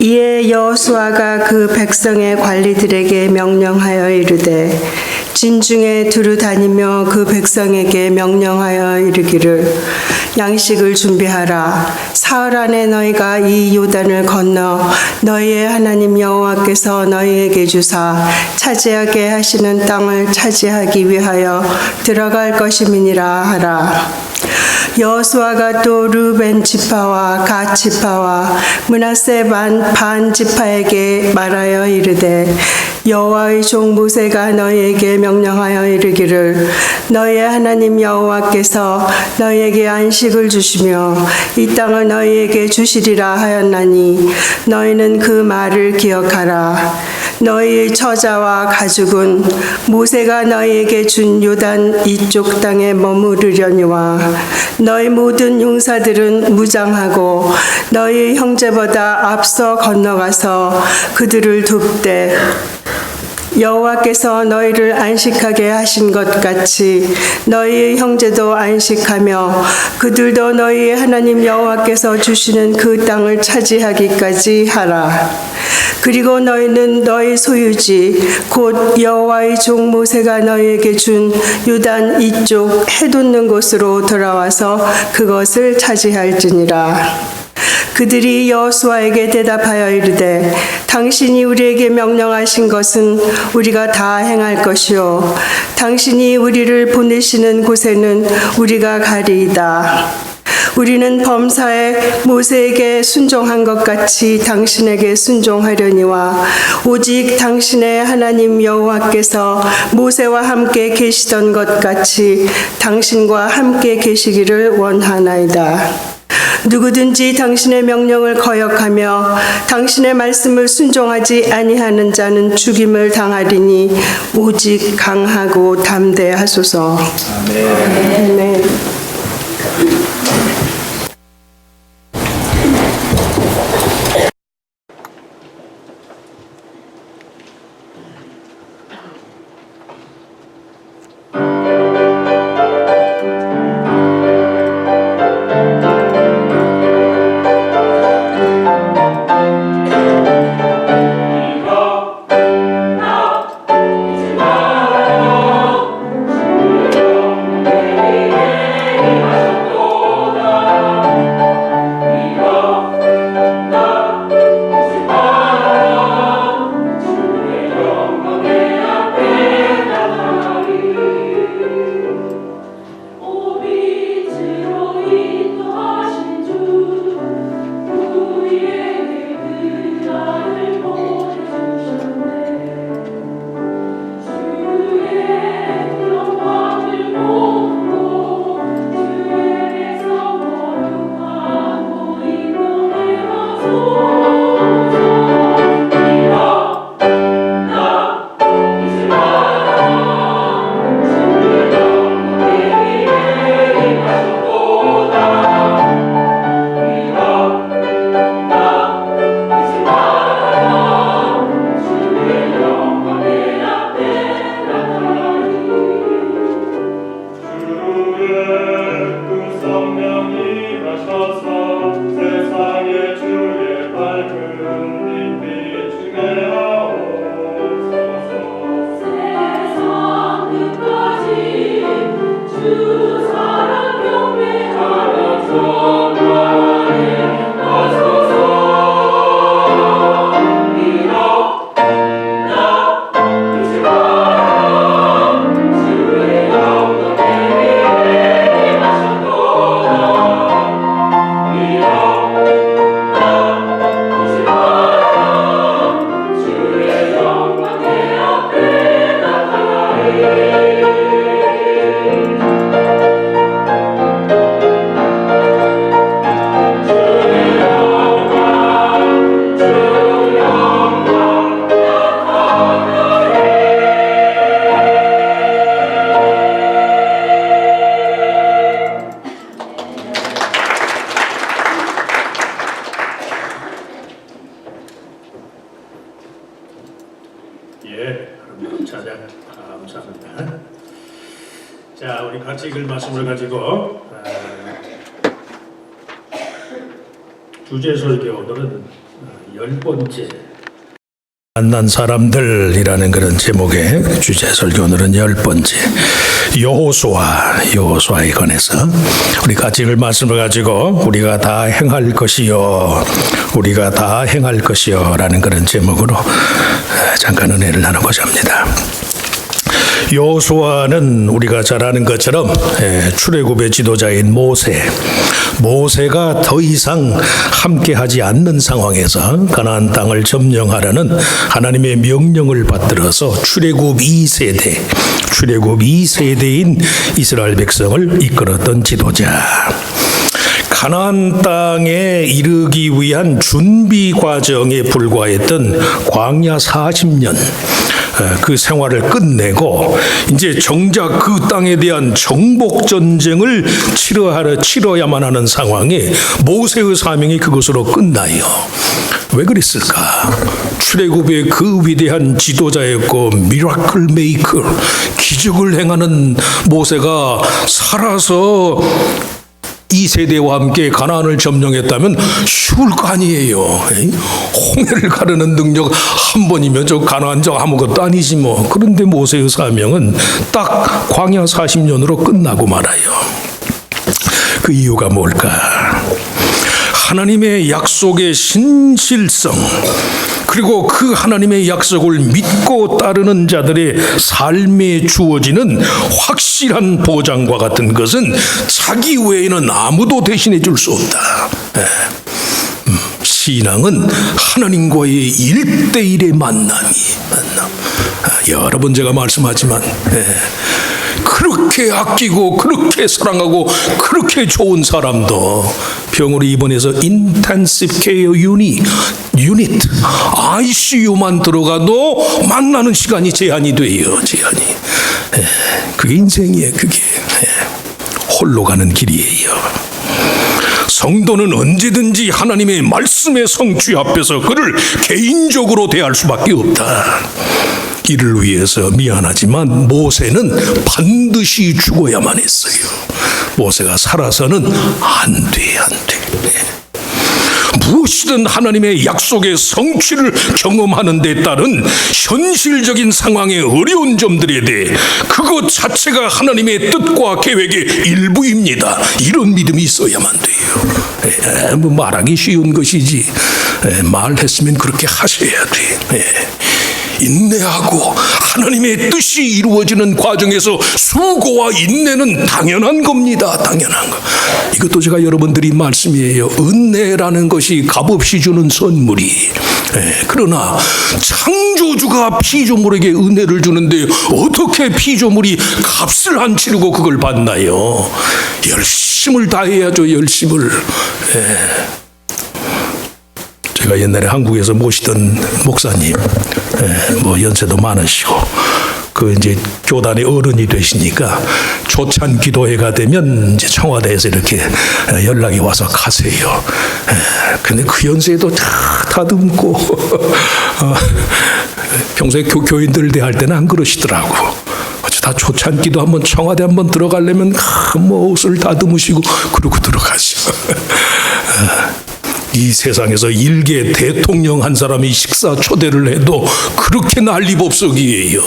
이에 여호수아가 그 백성의 관리들에게 명령하여 이르되 진중에 두루 다니며 그 백성에게 명령하여 이르기를 양식을 준비하라. 사흘 안에 너희가 이 요단을 건너 너희의 하나님 여호와께서 너희에게 주사 차지하게 하시는 땅을 차지하기 위하여 들어갈 것임이니라 하라. 여호수아가 또 르벤 지파와 갓 지파와 므낫세 반 지파에게 말하여 이르되 여호와의 종 모세가 너희에게 명령하여 이르기를 너희의 하나님 여호와께서 너희에게 안식을 주시며 이 땅을 너희에게 주시리라 하였나니 너희는 그 말을 기억하라. 너희의 처자와 가죽은 모세가 너희에게 준 요단 이쪽 땅에 머무르려니와 너희 모든 용사들은 무장하고 너희 형제보다 앞서 건너가서 그들을 돕되 여호와께서 너희를 안식하게 하신 것 같이 너희의 형제도 안식하며 그들도 너희의 하나님 여호와께서 주시는 그 땅을 차지하기까지 하라. 그리고 너희는 너희 소유지 곧 여호와의 종 모세가 너희에게 준 요단 이쪽 해돋는 곳으로 돌아와서 그것을 차지할지니라. 그들이 여호수아에게 대답하여 이르되 당신이 우리에게 명령하신 것은 우리가 다 행할 것이요 당신이 우리를 보내시는 곳에는 우리가 가리이다. 우리는 범사에 모세에게 순종한 것 같이 당신에게 순종하려니와 오직 당신의 하나님 여호와께서 모세와 함께 계시던 것 같이 당신과 함께 계시기를 원하나이다. 누구든지 당신의 명령을 거역하며 당신의 말씀을 순종하지 아니하는 자는 죽임을 당하리니 오직 강하고 담대하소서. 아멘. 아멘. 감사합니다. 자, 우리 같이 읽을 말씀을 가지고 주제 설교 오늘은 10번째 만난 사람들이라는 그런 제목의 주제 설교 오늘은 10번째 여호수아에 관해서 우리 같이 읽을 말씀을 가지고 우리가 다 행할 것이요 라는 그런 제목으로 잠깐 은혜를 나누고자 합니다. 여호수아는 우리가 잘 아는 것처럼 출애굽의 지도자인 모세가 더 이상 함께하지 않는 상황에서 가나안 땅을 점령하라는 하나님의 명령을 받들어서 출애굽 2세대인 이스라엘 백성을 이끌었던 지도자. 가나안 땅에 이르기 위한 준비 과정에 불과했던 광야 40년 그 생활을 끝내고 이제 정작 그 땅에 대한 정복 전쟁을 치러야만 하는 상황에 모세의 사명이 그것으로 끝나요. 왜 그랬을까? 출애굽의 그 위대한 지도자였고 미라클 메이커, 기적을 행하는 모세가 살아서 이 세대와 함께 가나안을 점령했다면 쉬울 거 아니에요. 홍해를 가르는 능력 한 번이면 저 가나안 저 아무것도 아니지 뭐. 그런데 모세의 사명은 딱 광야 40년으로 끝나고 말아요. 그 이유가 뭘까? 하나님의 약속의 신실성, 그리고 그 하나님의 약속을 믿고 따르는 자들의 삶에 주어지는 확실한 보장과 같은 것은 자기 외에는 아무도 대신해 줄 수 없다. 신앙은 하나님과의 1대1의 만남. 여러 번 제가 말씀하지만 그렇게 아끼고 그렇게 사랑하고 그렇게 좋은 사람도 병으로 입원해서 인텐시브 케어 유닛 ICU만 들어가도 만나는 시간이 제한이 돼요. 그게 인생이에요. 그게 홀로 가는 길이에요. 성도는 언제든지 하나님의 말씀의 성취 앞에서 그를 개인적으로 대할 수밖에 없다. 이를 위해서 미안하지만 모세는 반드시 죽어야만 했어요. 모세가 살아서는 안 돼. 무엇이든 하나님의 약속의 성취를 경험하는 데 따른 현실적인 상황의 어려운 점들에 대해 그것 자체가 하나님의 뜻과 계획의 일부입니다. 이런 믿음이 있어야만 돼요. 뭐 말하기 쉬운 것이지 말했으면 그렇게 하셔야 돼. 인내하고 하나님의 뜻이 이루어지는 과정에서 수고와 인내는 당연한 겁니다. 당연한 거. 이것도 제가 여러분들이 말씀이에요. 은혜라는 것이 값없이 주는 선물이. 그러나 창조주가 피조물에게 은혜를 주는데 어떻게 피조물이 값을 안 치르고 그걸 받나요? 열심을 다해야죠. 열심을. 제가 옛날에 한국에서 모시던 목사님, 뭐 연세도 많으시고, 그 이제 교단의 어른이 되시니까 초찬 기도회가 되면 이제 청와대에서 이렇게 연락이 와서 가세요. 근데 그 연세에도 다듬고, 평소에 교인들 대할 때는 안 그러시더라고. 다 초찬 기도 한번 청와대 한번 들어가려면 뭐 옷을 다듬으시고 그러고 들어가죠. 이 세상에서 일개 대통령 한 사람이 식사 초대를 해도 그렇게 난리법석이에요.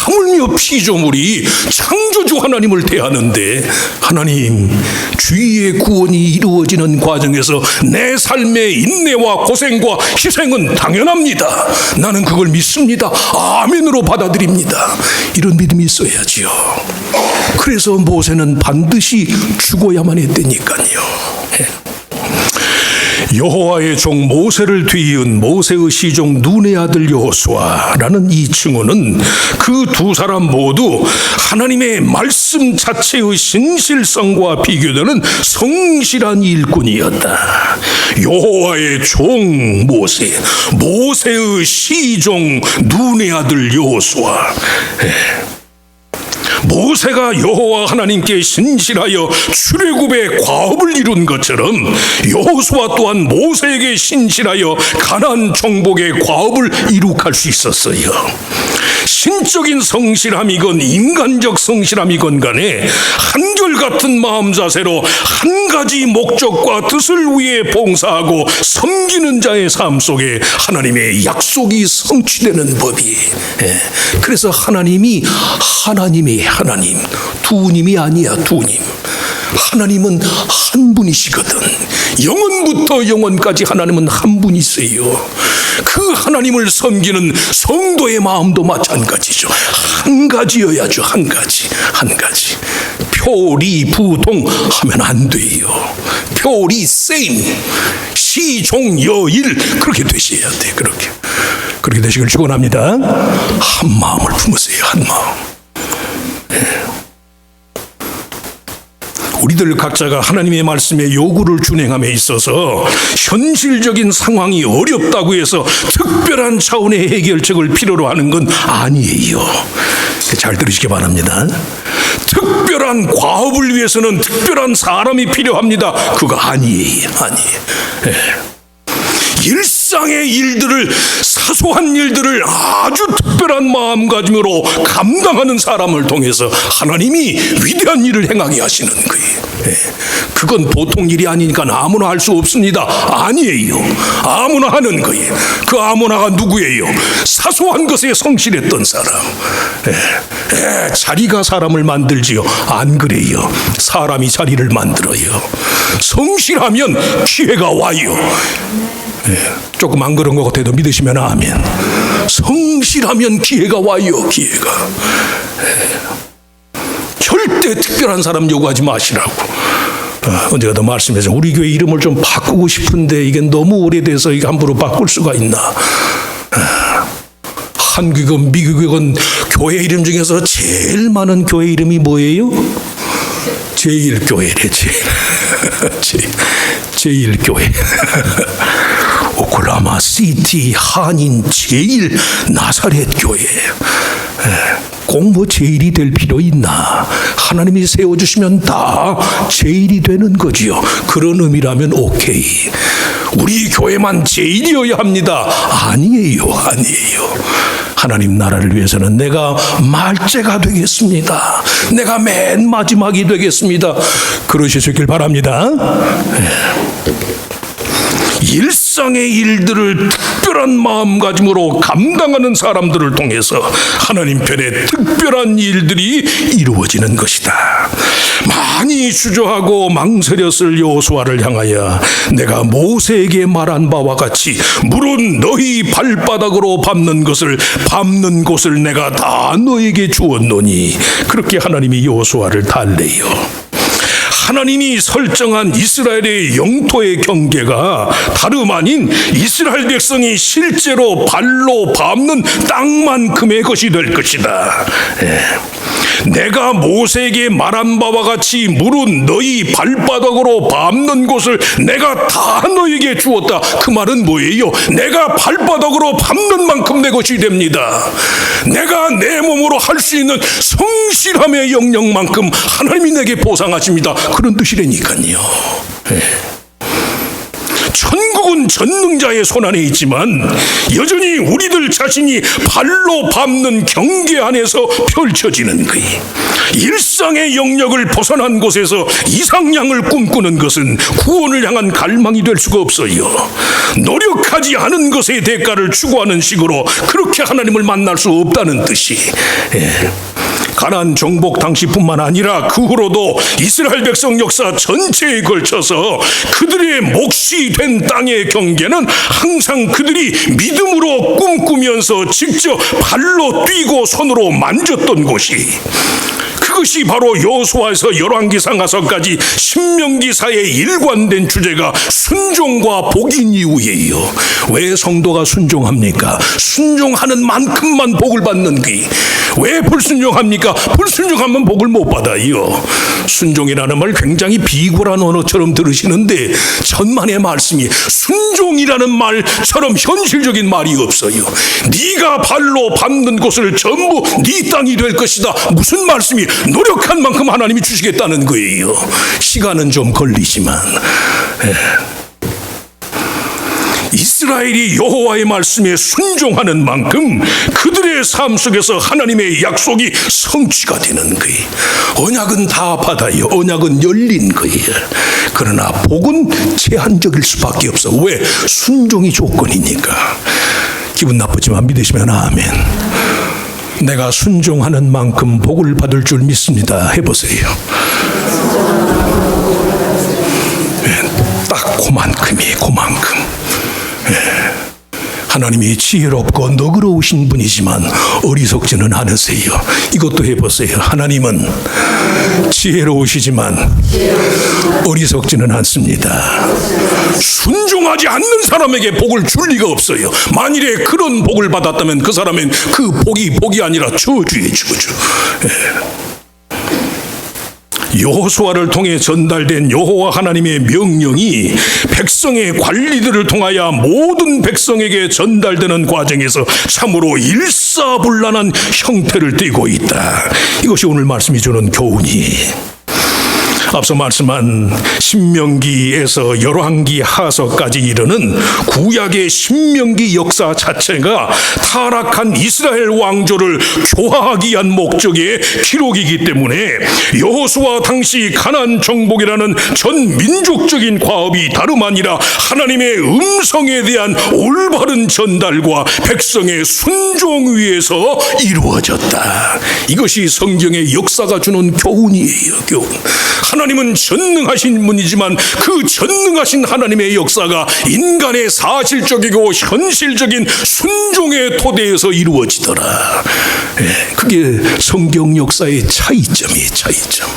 하물며 피조물이 창조주 하나님을 대하는데 하나님 주위의 구원이 이루어지는 과정에서 내 삶의 인내와 고생과 희생은 당연합니다. 나는 그걸 믿습니다. 아멘으로 받아들입니다. 이런 믿음이 있어야지요. 그래서 모세는 반드시 죽어야만 했다니까요. 여호와의 종 모세를 뒤이은 모세의 시종 눈의 아들 여호수아라는 이 칭호는 그 두 사람 모두 하나님의 말씀 자체의 신실성과 비교되는 성실한 일꾼이었다. 여호와의 종 모세의 시종 눈의 아들 여호수아. 모세가 여호와 하나님께 신실하여 출애굽의 과업을 이룬 것처럼 여호수아 또한 모세에게 신실하여 가나안 정복의 과업을 이룩할 수 있었어요. 신적인 성실함이건 인간적 성실함이건 간에 한결같은 마음 자세로 한 가지 목적과 뜻을 위해 봉사하고 섬기는 자의 삶 속에 하나님의 약속이 성취되는 법이에요. 그래서 하나님이 하나님, 두 님이 아니야, 두 님. 하나님은 한 분이시거든. 영원부터 영원까지 하나님은 한 분이세요. 그 하나님을 섬기는 성도의 마음도 마찬가지죠. 한 가지여야죠. 한 가지. 표리 부동 하면 안 돼요. 표리 세임 시종 여일 그렇게 되셔야 돼. 그렇게 되시길 축원합니다. 한 마음을 품으세요. 한 마음. 우리들 각자가 하나님의 말씀에 요구를 준행함에 있어서 현실적인 상황이 어렵다고 해서 특별한 차원의 해결책을 필요로 하는 건 아니에요. 잘 들으시기 바랍니다. 특별한 과업을 위해서는 특별한 사람이 필요합니다. 그거 아니에요. 일상의 일들을, 사소한 일들을 아주 특별한 마음가짐으로 감당하는 사람을 통해서 하나님이 위대한 일을 행하게 하시는 거예요. 그건 보통 일이 아니니까 아무나 할 수 없습니다. 아니에요. 아무나 하는 거예요. 그 아무나가 누구예요? 사소한 것에 성실했던 사람. 자리가 사람을 만들지요. 안 그래요. 사람이 자리를 만들어요. 성실하면 기회가 와요. 조금 안 그런 것 같아도 믿으시면 아멘. 성실하면 기회가 와요. 기회가. 절대 특별한 사람 요구하지 마시라고. 언제가 더 말씀해서 우리 교회 이름을 좀 바꾸고 싶은데 이게 너무 오래돼서 이게 함부로 바꿀 수가 있나. 한국이건 미국이건 교회 이름 중에서 제일 많은 교회 이름이 뭐예요? 제일교회래. 제일교회. 오클라마 시티 한인 제일 나사렛 교회. 꼭 뭐 제일이 될 필요 있나? 하나님이 세워주시면 다 제일이 되는 거지요. 그런 의미라면 오케이. 우리 교회만 제일이어야 합니다. 아니에요. 하나님 나라를 위해서는 내가 말째가 되겠습니다. 내가 맨 마지막이 되겠습니다. 그러시길 바랍니다. 일상의 일들을 특별한 마음가짐으로 감당하는 사람들을 통해서 하나님 편에 특별한 일들이 이루어지는 것이다. 많이 주저하고 망설였을 여호수아를 향하여 내가 모세에게 말한 바와 같이 물은 너희 발바닥으로 밟는 곳을 내가 다 너에게 주었노니 그렇게 하나님이 여호수아를 달래요. 하나님이 설정한 이스라엘의 영토의 경계가 다름 아닌 이스라엘 백성이 실제로 발로 밟는 땅만큼의 것이 될 것이다. 내가 모세에게 말한 바와 같이 물은 너희 발바닥으로 밟는 곳을 내가 다 너에게 주었다. 그 말은 뭐예요? 내가 발바닥으로 밟는 만큼 내 것이 됩니다. 내가 내 몸으로 할 수 있는 성실함의 영역만큼 하나님이 내게 보상하십니다. 그런 뜻이라니까요. 천국은 전능자의 손안에 있지만 여전히 우리들 자신이 발로 밟는 경계 안에서 펼쳐지는 거예요. 일상의 영역을 벗어난 곳에서 이상향을 꿈꾸는 것은 구원을 향한 갈망이 될 수가 없어요. 노력하지 않은 것의 대가를 추구하는 식으로 그렇게 하나님을 만날 수 없다는 뜻이. 가나안 정복 당시뿐만 아니라 그 후로도 이스라엘 백성 역사 전체에 걸쳐서 그들의 몫이 된 땅의 경계는 항상 그들이 믿음으로 꿈꾸면서 직접 발로 뛰고 손으로 만졌던 곳이, 그것이 바로 여호수아에서 열왕기상하서까지 신명기사에 일관된 주제가 순종과 복인 이유예요. 왜 성도가 순종합니까? 순종하는 만큼만 복을 받는 게. 왜 불순종합니까? 불순종하면 복을 못 받아요. 순종이라는 말 굉장히 비굴한 언어처럼 들으시는데 천만의 말씀이 순종이라는 말처럼 현실적인 말이 없어요. 네가 발로 밟는 곳을 전부 네 땅이 될 것이다. 무슨 말씀이? 노력한 만큼 하나님이 주시겠다는 거예요. 시간은 좀 걸리지만 이스라엘이 여호와의 말씀에 순종하는 만큼 그들의 삶 속에서 하나님의 약속이 성취가 되는 거예요. 언약은 다 받아요. 언약은 열린 거예요. 그러나 복은 제한적일 수밖에 없어. 왜? 순종이 조건이니까. 기분 나쁘지만 믿으시면 아멘. 내가 순종하는 만큼 복을 받을 줄 믿습니다. 해보세요. 딱 그만큼이에요. 그만큼. 하나님이 지혜롭고 너그러우신 분이지만 어리석지는 않으세요. 이것도 해보세요. 하나님은 지혜로우시지만 어리석지는 않습니다. 순종하지 않는 사람에게 복을 줄 리가 없어요. 만일에 그런 복을 받았다면 그 사람은 그 복이 아니라 저주의 저주. 여호수아를 통해 전달된 여호와 하나님의 명령이 백성의 관리들을 통하여 모든 백성에게 전달되는 과정에서 참으로 일사불란한 형태를 띠고 있다. 이것이 오늘 말씀이 주는 교훈이. 앞서 말씀한 신명기에서 열왕기 하서까지 이르는 구약의 신명기 역사 자체가 타락한 이스라엘 왕조를 교화하기 위한 목적의 기록이기 때문에 여호수아 당시 가나안 정복이라는 전 민족적인 과업이 다름 아니라 하나님의 음성에 대한 올바른 전달과 백성의 순종 위에서 이루어졌다. 이것이 성경의 역사가 주는 교훈이에요. 교훈. 하나님은 전능하신 분이지만 그 전능하신 하나님의 역사가 인간의 사실적이고 현실적인 순종의 토대에서 이루어지더라. 그게 성경 역사의 차이점이에요. 차이점.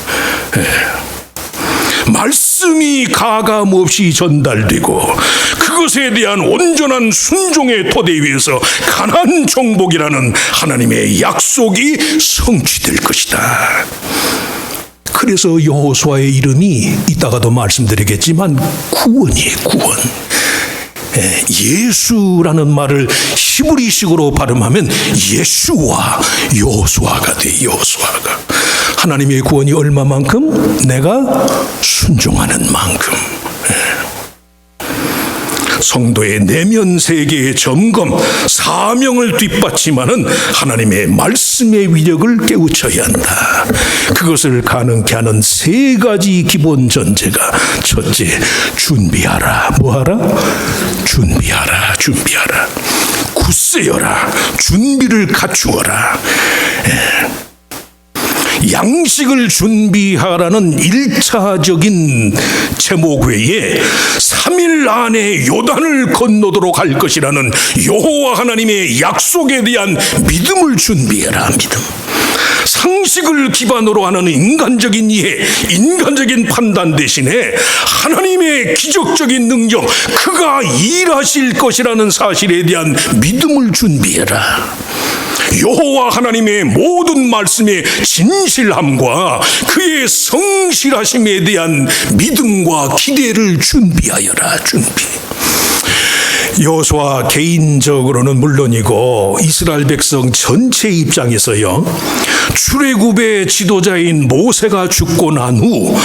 말씀이 가감없이 전달되고 그것에 대한 온전한 순종의 토대 위에서 가나안 정복이라는 하나님의 약속이 성취될 것이다. 그래서 여호수아의 이름이 이따가도 말씀드리겠지만 구원이에요. 구원. 예수라는 말을 히브리식으로 발음하면 예수와 여호수아가 돼. 여호수아가. 하나님의 구원이 얼마만큼? 내가 순종하는 만큼. 성도의 내면 세계의 점검, 사명을 뒷받침하는 하나님의 말씀의 위력을 깨우쳐야 한다. 그것을 가능케 하는 세 가지 기본 전제가 첫째, 준비하라. 뭐하라? 준비하라. 준비하라. 굳세여라. 준비를 갖추어라. 양식을 준비하라는 1차적인 제목 외에 3일 안에 요단을 건너도록 할 것이라는 여호와 하나님의 약속에 대한 믿음을 준비해라. 믿음. 상식을 기반으로 하는 인간적인 이해, 인간적인 판단 대신에 하나님의 기적적인 능력, 그가 일하실 것이라는 사실에 대한 믿음을 준비해라. 여호와 하나님의 모든 말씀의 진실함과 그의 성실하심에 대한 믿음과 기대를 준비하여라. 준비. 여호수아 개인적으로는 물론이고 이스라엘 백성 전체 입장에서요, 출애굽의 지도자인 모세가 죽고 난 후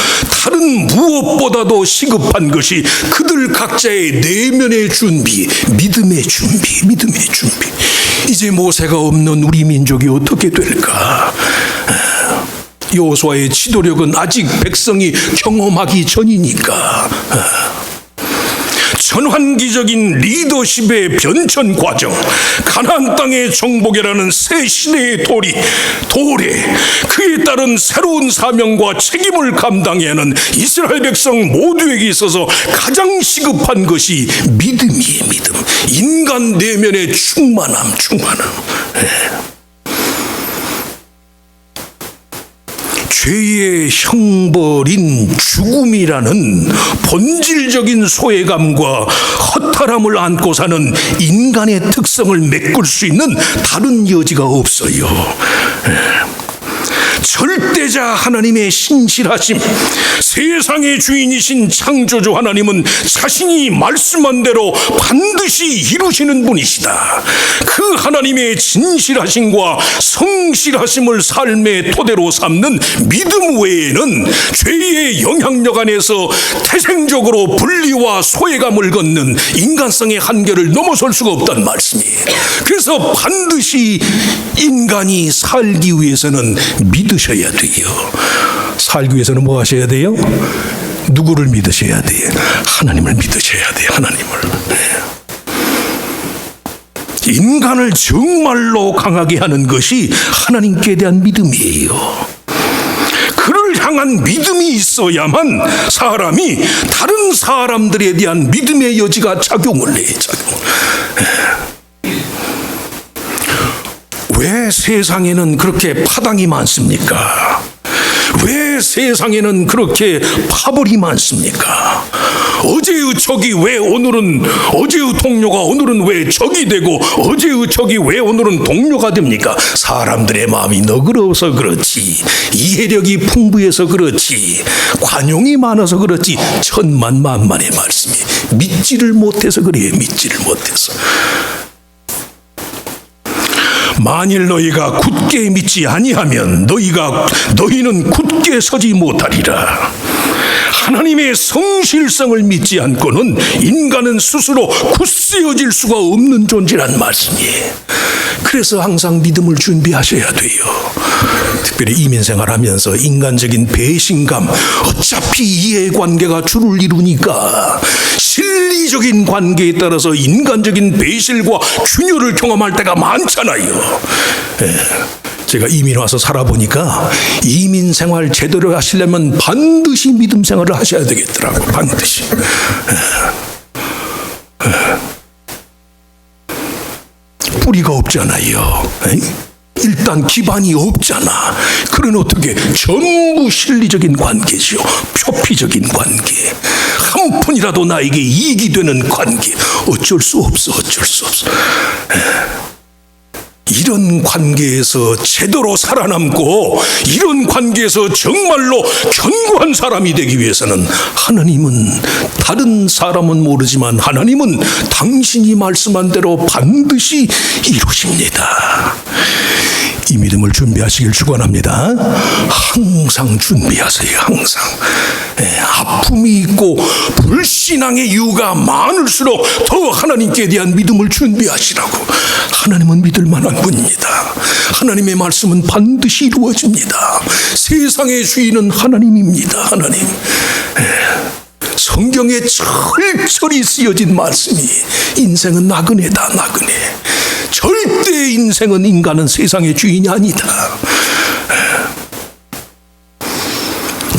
다른 무엇보다도 시급한 것이 그들 각자의 내면의 준비, 믿음의 준비, 믿음의 준비. 이제 모세가 없는 우리 민족이 어떻게 될까? 여호수아의 지도력은 아직 백성이 경험하기 전이니까. 전환기적인 리더십의 변천 과정, 가나안 땅의 정복이라는 새 시대의 도래, 그에 따른 새로운 사명과 책임을 감당해야 하는 이스라엘 백성 모두에게 있어서 가장 시급한 것이 믿음이에요. 믿음. 인간 내면의 충만함. 죄의 형벌인 죽음이라는 본질적인 소외감과 허탈함을 안고 사는 인간의 특성을 메꿀 수 있는 다른 여지가 없어요. 절대자 하나님의 신실하심, 세상의 주인이신 창조주 하나님은 자신이 말씀한 대로 반드시 이루시는 분이시다. 그 하나님의 진실하심과 성실하심을 삶의 토대로 삼는 믿음 외에는 죄의 영향력 안에서 태생적으로 분리와 소외감을 걷는 인간성의 한계를 넘어설 수가 없다는 말씀이에요. 그래서 반드시 인간이 살기 위해서는 믿으셔야 돼요. 살기 위해서는 뭐 하셔야 돼요? 누구를 믿으셔야 돼요? 하나님을 믿으셔야 돼요. 하나님을. 인간을 정말로 강하게 하는 것이 하나님께 대한 믿음이에요. 그를 향한 믿음이 있어야만 사람이 다른 사람들에 대한 믿음의 여지가 작용을 해요. 왜 세상에는 그렇게 파당이 많습니까? 왜 세상에는 그렇게 파벌이 많습니까? 어제의 적이 왜 오늘은, 어제의 동료가 오늘은 왜 적이 되고, 어제의 적이 왜 오늘은 동료가 됩니까? 사람들의 마음이 너그러워서 그렇지, 이해력이 풍부해서 그렇지, 관용이 많아서 그렇지, 천만만만의 말씀이 믿지를 못해서 그래요. 믿지를 못해서. 만일 너희가 굳게 믿지 아니하면 너희는 굳게 서지 못하리라. 하나님의 성실성을 믿지 않고는 인간은 스스로 굳세어질 수가 없는 존재란 말씀이에요. 그래서 항상 믿음을 준비하셔야 돼요. 특별히 이민생활하면서 인간적인 배신감, 어차피 이해관계가 주를 이루니까 실리적인 관계에 따라서 인간적인 배신과 균열을 경험할 때가 많잖아요. 제가 이민 와서 살아보니까 이민 생활 제대로 하시려면 반드시 믿음 생활을 하셔야 되겠더라고요. 반드시. 뿌리가 없잖아요. 일단 기반이 없잖아. 그런 어떻게 전부 실리적인 관계죠. 표피적인 관계. 한 푼이라도 나에게 이익이 되는 관계. 어쩔 수 없어. 어쩔 수 없어. 이런 관계에서 제대로 살아남고 이런 관계에서 정말로 견고한 사람이 되기 위해서는 하나님은, 다른 사람은 모르지만 하나님은 당신이 말씀한 대로 반드시 이루십니다. 이 믿음을 준비하시길 축원합니다. 항상 준비하세요. 항상. 아픔이 있고 불신앙의 이유가 많을수록 더 하나님께 대한 믿음을 준비하시라고. 하나님은 믿을 만한 분입니다. 하나님의 말씀은 반드시 이루어집니다. 세상의 주인은 하나님입니다. 하나님. 성경에 철철이 쓰여진 말씀이 인생은 나그네다. 나그네. 절대 인생은, 인간은 세상의 주인이 아니다.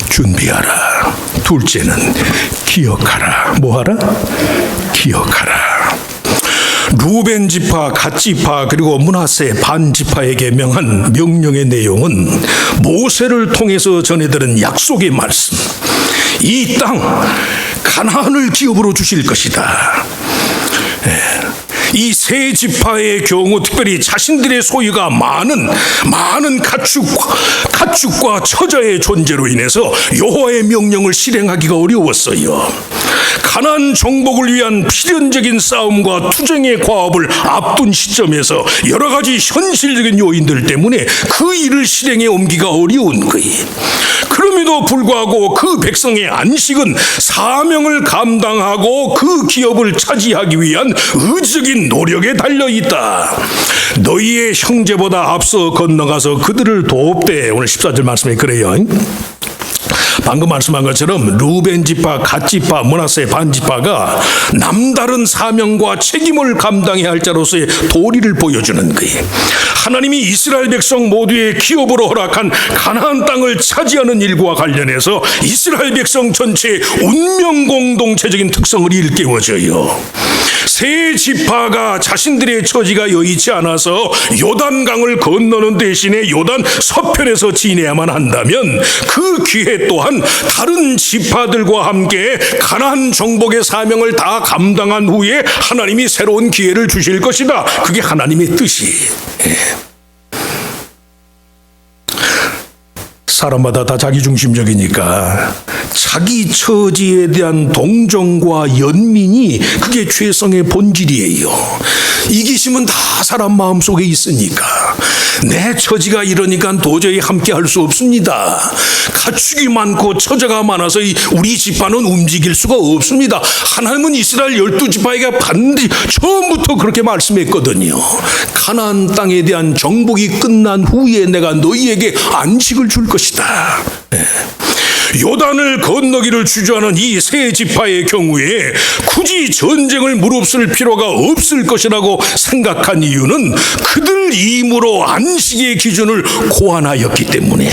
준비하라. 둘째는 기억하라. 뭐하라? 기억하라. 루벤 지파, 갓 지파, 그리고 므낫세 반 지파에게 명한 명령의 내용은 모세를 통해서 전해들은 약속의 말씀. 이 땅 가나안을 기업으로 주실 것이다. 이 세 지파의 경우 특별히 자신들의 소유가 많은 가축과 처자의 존재로 인해서 여호와의 명령을 실행하기가 어려웠어요. 가나안 정복을 위한 필연적인 싸움과 투쟁의 과업을 앞둔 시점에서 여러 가지 현실적인 요인들 때문에 그 일을 실행에 옮기기가 어려운 거예요. 그럼에도 불구하고 그 백성의 안식은 사명을 감당하고 그 기업을 차지하기 위한 의지적인 노력에 달려있다. 너희의 형제보다 앞서 건너가서 그들을 돕되. 오늘 14절 말씀에 그래요. 방금 말씀한 것처럼 루벤 지파, 갓 지파, 므낫세 반 지파가 남다른 사명과 책임을 감당해야 할 자로서의 도리를 보여주는 거예요. 하나님이 이스라엘 백성 모두의 기업으로 허락한 가나안 땅을 차지하는 일과 관련해서 이스라엘 백성 전체의 운명 공동체적인 특성을 일깨워줘요. 세 지파가 자신들의 처지가 여의치 않아서 요단강을 건너는 대신에 요단 서편에서 지내야만 한다면 그 기회 또한 다른 지파들과 함께 가나안 정복의 사명을 다 감당한 후에 하나님이 새로운 기회를 주실 것이다. 그게 하나님의 뜻이. 사람마다 다 자기중심적이니까 자기 처지에 대한 동정과 연민이 그게 죄성의 본질이에요. 이기심은 다 사람 마음속에 있으니까 내 처지가 이러니까 도저히 함께 할 수 없습니다. 가축이 많고 처자가 많아서 우리 지파는 움직일 수가 없습니다. 하나님은 이스라엘 12지파에게 반드시 처음부터 그렇게 말씀했거든요. 가나안 땅에 대한 정복이 끝난 후에 내가 너희에게 안식을 줄 것이다. 요단을 건너기를 주저하는 이 세 지파의 경우에 굳이 전쟁을 무릅쓸 필요가 없을 것이라고 생각한 이유는 그들 힘으로 안식의 기준을 고안하였기 때문에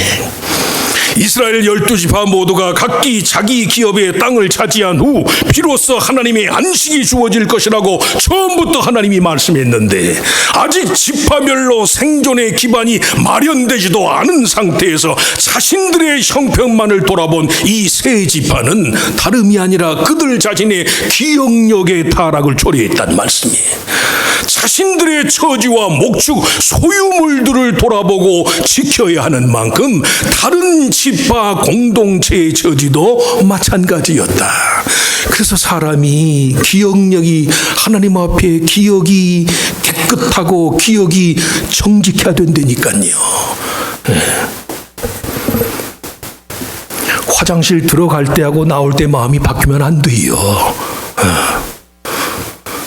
이스라엘 12지파 모두가 각기 자기 기업의 땅을 차지한 후 비로소 하나님의 안식이 주어질 것이라고 처음부터 하나님이 말씀했는데 아직 지파별로 생존의 기반이 마련되지도 않은 상태에서 자신들의 형편만을 돌아본 이 세 지파는 다름이 아니라 그들 자신의 기억력의 타락을 초래했단 말씀이에요. 자신들의 처지와 목축, 소유물들을 돌아보고 지켜야 하는 만큼 다른 지파 공동체의 처지도 마찬가지였다. 그래서 사람이 기억력이 하나님 앞에 기억이 깨끗하고 기억이 정직해야 된다니까요. 화장실 들어갈 때하고 나올 때 마음이 바뀌면 안 돼요.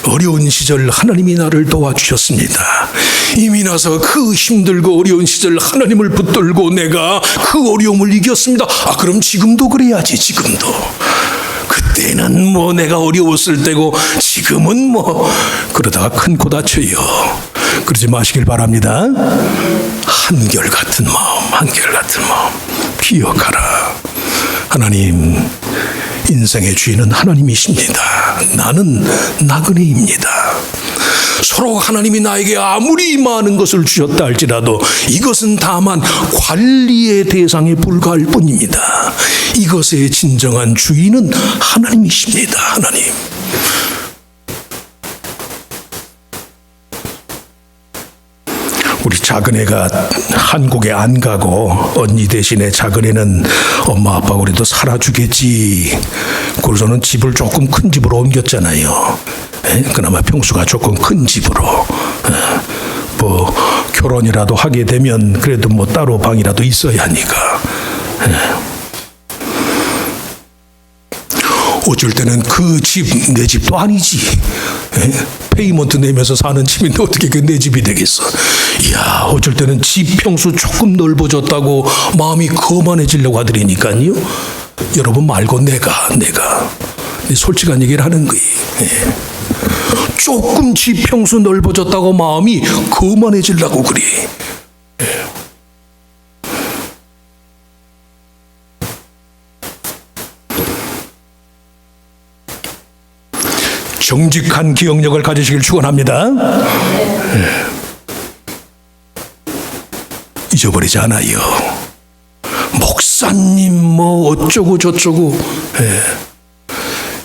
어려운 시절 하나님이 나를 도와주셨습니다. 이미 나서 그 힘들고 어려운 시절 하나님을 붙들고 내가 그 어려움을 이겼습니다. 그럼 지금도 그래야지. 지금도 그때는 뭐 내가 어려웠을 때고 지금은 뭐 그러다가 큰 코 다쳐요. 그러지 마시길 바랍니다. 한결같은 마음, 한결같은 마음 기억하라. 하나님, 인생의 주인은 하나님이십니다. 나는 나그네입니다. 서로 하나님이 나에게 아무리 많은 것을 주셨다 할지라도 이것은 다만 관리의 대상에 불과할 뿐입니다. 이것의 진정한 주인은 하나님이십니다. 하나님. 우리 작은애가 한국에 안 가고 언니 대신에 작은애는 엄마 아빠 그래도 살아주겠지. 그래서는 집을 조금 큰 집으로 옮겼잖아요. 그나마 평수가 조금 큰 집으로. 뭐 결혼이라도 하게 되면 그래도 뭐 따로 방이라도 있어야 하니까. 어쩔 때는 그 집 내 집도 아니지. 페이먼트 내면서 사는 집인데 어떻게 그 내 집이 되겠어. 이야, 어쩔 때는 집 평수 조금 넓어졌다고 마음이 거만해지려고 하더라니까요. 여러분 말고 내가 솔직한 얘기를 하는 거예요. 조금 집 평수 넓어졌다고 마음이 거만해지려고 그래. 정직한 기억력을 가지시길 축원합니다. 잊어버리지 않아요. 목사님 뭐 어쩌고 저쩌고.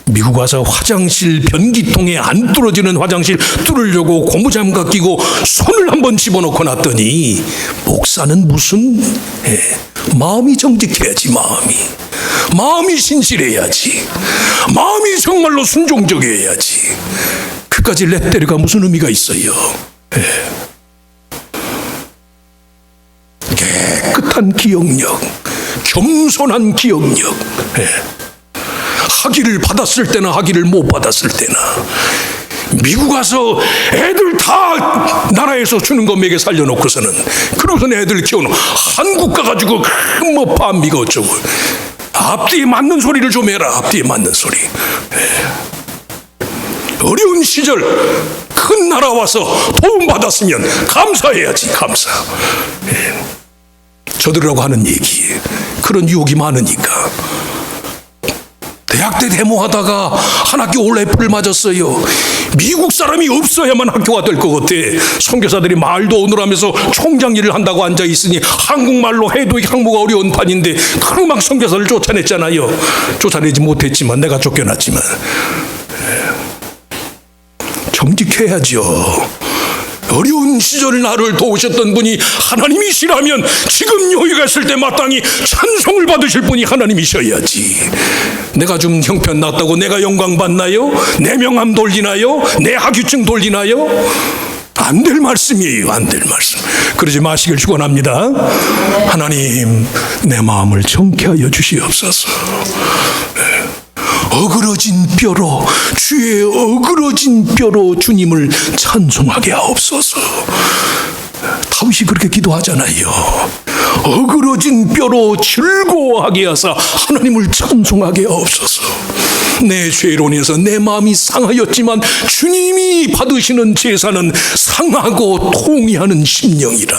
미국 와서 화장실 변기통에 안 뚫어지는 화장실 뚫으려고 고무장갑 끼고 손을 한번 집어넣고 놨더니 목사는 무슨 마음이 정직해야지. 마음이 신실해야지. 마음이 정말로 순종적이어야지. 그까지 렛데리가 무슨 의미가 있어요. 깨끗한 기억력, 겸손한 기억력. 학위를 받았을 때나 학위를 못 받았을 때나. 미국 가서 애들 다 나라에서 주는 거 먹여 살려놓고서는 그러고서는 애들 키우는 한국 가가지고 뭐 반미가 어쩌고. 앞뒤에 맞는 소리를 좀 해라. 앞뒤에 맞는 소리. 어려운 시절 큰 나라 와서 도움 받았으면 감사해야지. 감사. 저들이라고 하는 얘기. 그런 유혹이 많으니까. 대학 때 데모하다가 한 학기 올 F를 맞았어요. 미국 사람이 없어야만 학교가 될 것 같아. 선교사들이 말도 오늘 하면서 총장 일을 한다고 앉아있으니 한국말로 해도 항모가 어려운 판인데 그막 선교사를 쫓아냈잖아요. 쫓아내지 못했지만 내가 쫓겨났지만 정직해야죠. 어려운 시절 나를 도우셨던 분이 하나님이시라면 지금 여기 갔을 때 마땅히 찬송을 받으실 분이 하나님이셔야지. 내가 좀 형편 났다고 내가 영광 받나요? 내 명함 돌리나요? 내 학위증 돌리나요? 안 될 말씀이에요. 안 될 말씀. 그러지 마시길 축원합니다. 하나님, 내 마음을 정케하여 주시옵소서. 어그러진 뼈로, 주의 어그러진 뼈로 주님을 찬송하게 하옵소서. 다윗이 그렇게 기도하잖아요. 어그러진 뼈로 즐거워하게 하사 하나님을 찬송하게 하옵소서. 내 죄로 인해서 내 마음이 상하였지만 주님이 받으시는 제사는 상하고 통이하는 심령이라.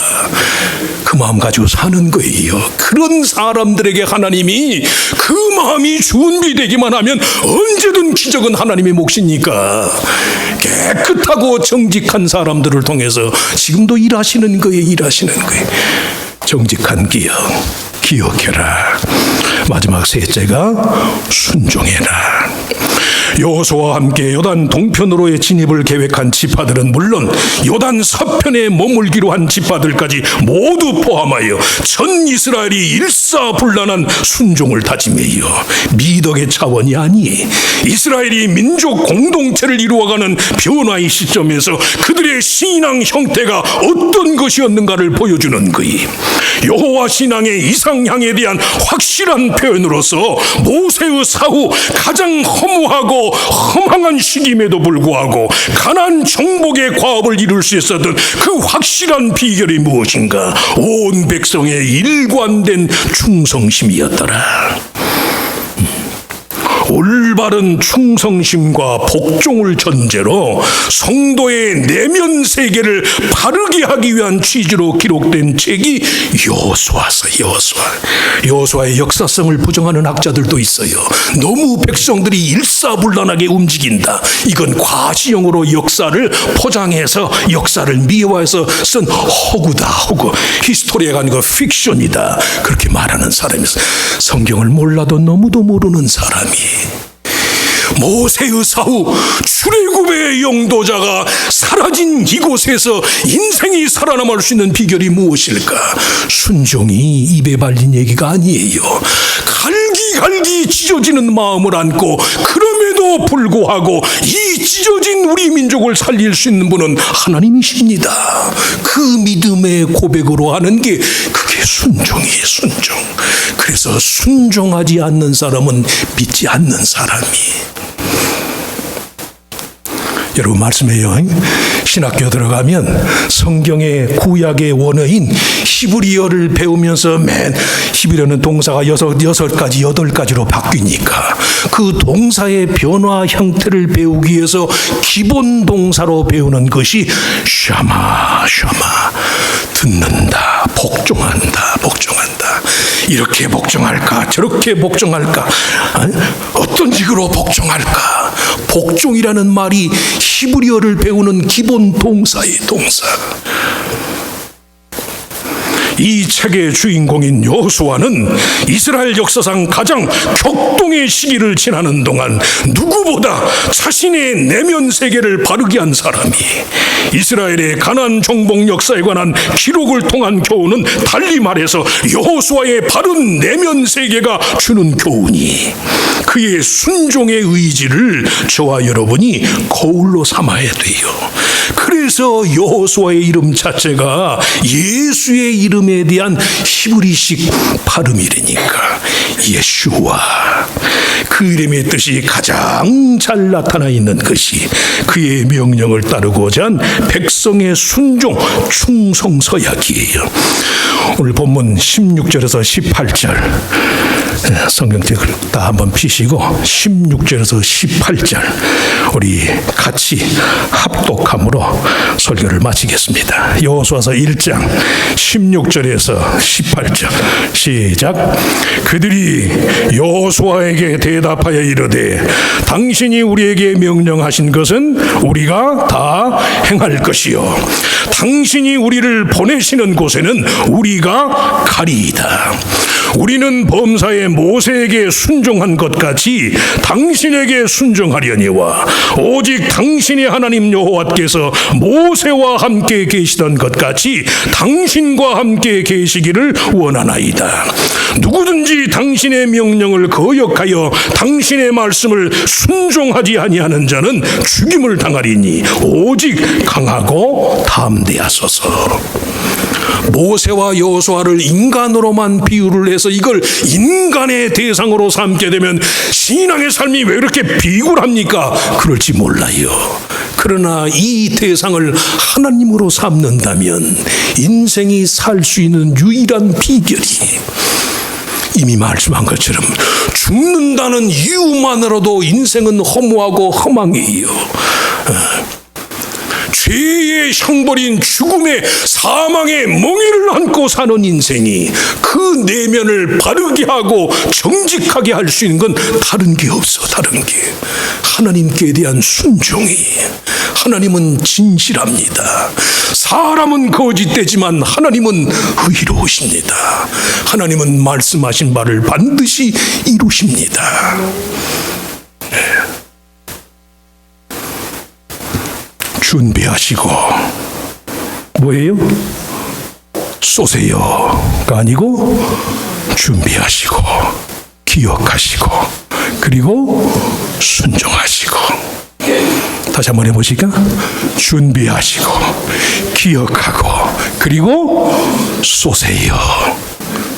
그 마음 가지고 사는 거예요. 그런 사람들에게 하나님이 그 마음이 준비되기만 하면 언제든 기적은 하나님의 몫이니까 깨끗하고 정직한 사람들을 통해서 지금도 일하시는 거예요. 일하시는 거예요. 정직한 기억해라. 마지막 셋째가 순종해라. 여호수아와 함께 요단 동편으로의 진입을 계획한 지파들은 물론 요단 서편에 머물기로 한 지파들까지 모두 포함하여 전 이스라엘이 일사불란한 순종을 다짐해요. 미덕의 차원이 아니, 이스라엘이 민족 공동체를 이루어가는 변화의 시점에서 그들의 신앙 형태가 어떤 것이었는가를 보여주는 거이. 여호와 신앙의 이상향에 대한 확실한 표현으로서 모세의 사후 가장 허무하고 허망한 시기임에도 불구하고 가나안 정복의 과업을 이룰 수 있었던 그 확실한 비결이 무엇인가? 온 백성의 일관된 충성심이었더라. 올바른 충성심과 복종을 전제로 성도의 내면 세계를 바르게 하기 위한 취지로 기록된 책이 여호수아서. 여호수아의 역사성을 부정하는 학자들도 있어요. 너무 백성들이 일사불란하게 움직인다. 이건 과시형으로 역사를 포장해서 역사를 미화해서 쓴 허구. 히스토리가 아니고 픽션이다. 그렇게 말하는 사람이 있어요. 성경을 몰라도 너무도 모르는 사람이. 모세의 사후 출애굽의 영도자가 사라진 이곳에서 인생이 살아남을 수 있는 비결이 무엇일까? 순종이 입에 발린 얘기가 아니에요. 갈기 찢어지는 마음을 안고 그럼에도 불구하고 이 찢어진 우리 민족을 살릴 수 있는 분은 하나님이십니다. 그 믿음의 고백으로 하는 게 그게 순종이에요. 순종. 그래서 순종하지 않는 사람은 믿지 않는 사람이. 여러분 말씀해요. 신학교 들어가면 성경의 구약의 원어인 히브리어를 배우면서 맨 히브리어는 동사가 6가지, 8가지로 바뀌니까 그 동사의 변화 형태를 배우기 위해서 기본 동사로 배우는 것이 샤마. 듣는다, 복종한다. 이렇게 복종할까? 저렇게 복종할까? 어떤 식으로 복종할까? 복종이라는 말이 히브리어를 배우는 기본 동사의 동사. 이 책의 주인공인 여호수아는 이스라엘 역사상 가장 격동의 시기를 지나는 동안 누구보다 자신의 내면 세계를 바르게 한 사람이, 이스라엘의 가나안 정복 역사에 관한 기록을 통한 교훈은 달리 말해서 여호수아의 바른 내면 세계가 주는 교훈이 그의 순종의 의지를 저와 여러분이 거울로 삼아야 돼요. 그래서 여호수아의 이름 자체가 예수의 이름에 대한 히브리식 발음이라니까. 예슈와. 그 이름의 뜻이 가장 잘 나타나 있는 것이 그의 명령을 따르고자 한 백성의 순종, 충성 서약이에요. 오늘 본문 16절에서 18절 성경책을 다 한번 피시고 16절에서 18절 우리 같이 합독함으로 설교를 마치겠습니다. 여호수아서 1장 16절 16절에서 18절 시작. 그들이 여호수아에게 대답하여 이르되 당신이 우리에게 명령하신 것은 우리가 다 행할 것이요 당신이 우리를 보내시는 곳에는 우리가 가리이다. 우리는 범사에 모세에게 순종한 것 같이 당신에게 순종하려니와 오직 당신의 하나님 여호와께서 모세와 함께 계시던 것 같이 당신과 함께 계시기를 원하나이다. 누구든지 당신의 명령을 거역하여 당신의 말씀을 순종하지 아니하는 자는 죽임을 당하리니 오직 강하고 담대하소서. 모세와 여호수아를 인간으로만 비유를 해서 이걸 인간의 대상으로 삼게 되면 신앙의 삶이 왜 이렇게 비굴합니까? 그럴지 몰라요. 그러나 이 대상을 하나님으로 삼는다면 인생이 살 수 있는 유일한 비결이 이미 말씀한 것처럼 죽는다는 이유만으로도 인생은 허무하고 허망해요. 죄의 형벌인 죽음의 사망의 멍에를 안고 사는 인생이 그 내면을 바르게 하고 정직하게 할 수 있는 건 다른 게 없어. 다른 게 하나님께 대한 순종이. 하나님은 진실합니다. 사람은 거짓되지만 하나님은 의로우십니다. 하나님은 말씀하신 바를 반드시 이루십니다. 준비하시고 뭐예요? 쏘세요가 아니고 준비하시고 기억하시고 그리고 순종하시고. 다시 한번 해보실까? 준비하시고 기억하고 그리고 쏘세요.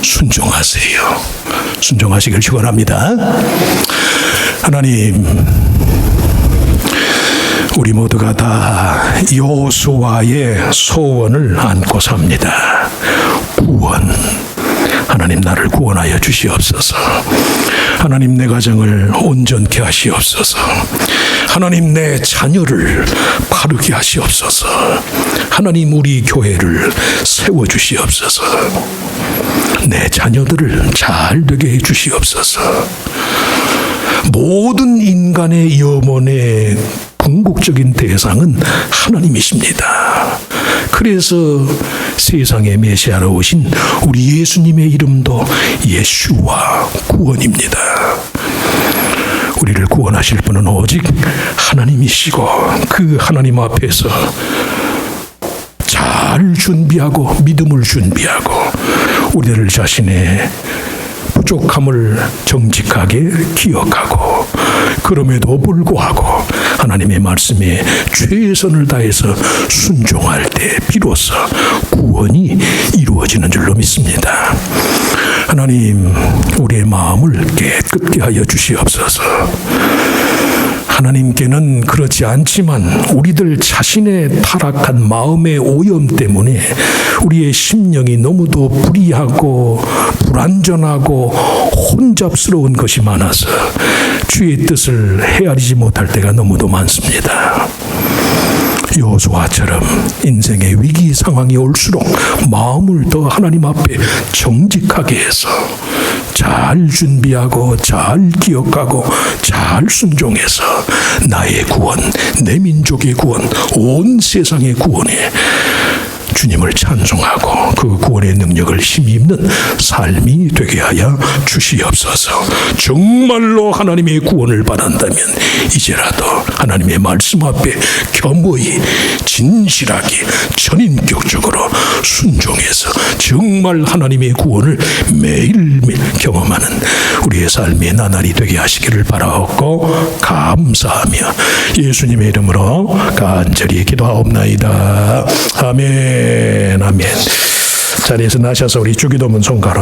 순종하세요. 순종하시길 축원합니다. 하나님, 우리 모두가 다 여호수아의 소원을 안고 삽니다. 구원. 하나님, 나를 구원하여 주시옵소서. 하나님, 내 가정을 온전케 하시옵소서. 하나님, 내 자녀를 바르게 하시옵소서. 하나님, 우리 교회를 세워주시옵소서. 내 자녀들을 잘 되게 해주시옵소서. 모든 인간의 염원의 궁극적인 대상은 하나님이십니다. 그래서 세상에 메시아로 오신 우리 예수님의 이름도 예슈와 구원입니다. 우리를 구원하실 분은 오직 하나님이시고 그 하나님 앞에서 잘 준비하고 믿음을 준비하고 우리를 자신의 부족함을 정직하게 기억하고 그럼에도 불구하고 하나님의 말씀에 최선을 다해서 순종할 때 비로소 구원이 이루어지는 줄로 믿습니다. 하나님, 우리의 마음을 깨끗게 하여 주시옵소서. 하나님께는 그렇지 않지만 우리들 자신의 타락한 마음의 오염 때문에 우리의 심령이 너무도 불의하고 불안전하고 혼잡스러운 것이 많아서 주의 뜻을 헤아리지 못할 때가 너무도 많습니다. 여호수아처럼 인생의 위기 상황이 올수록 마음을 더 하나님 앞에 정직하게 해서 잘 준비하고 잘 기억하고 잘 순종해서 나의 구원, 내 민족의 구원, 온 세상의 구원에 주님을 찬송하고 그 구원의 능력을 힘입는 삶이 되게 하여 주시옵소서. 정말로 하나님의 구원을 바란다면 이제라도 하나님의 말씀 앞에 겸허히 진실하게 전인격적으로 순종해서 정말 하나님의 구원을 매일매일 경험하는 우리의 삶의 나날이 되게 하시기를 바라옵고 감사하며 예수님의 이름으로 간절히 기도하옵나이다. 아멘. 아멘. 자리에서 나셔서 우리 주기도문 송가로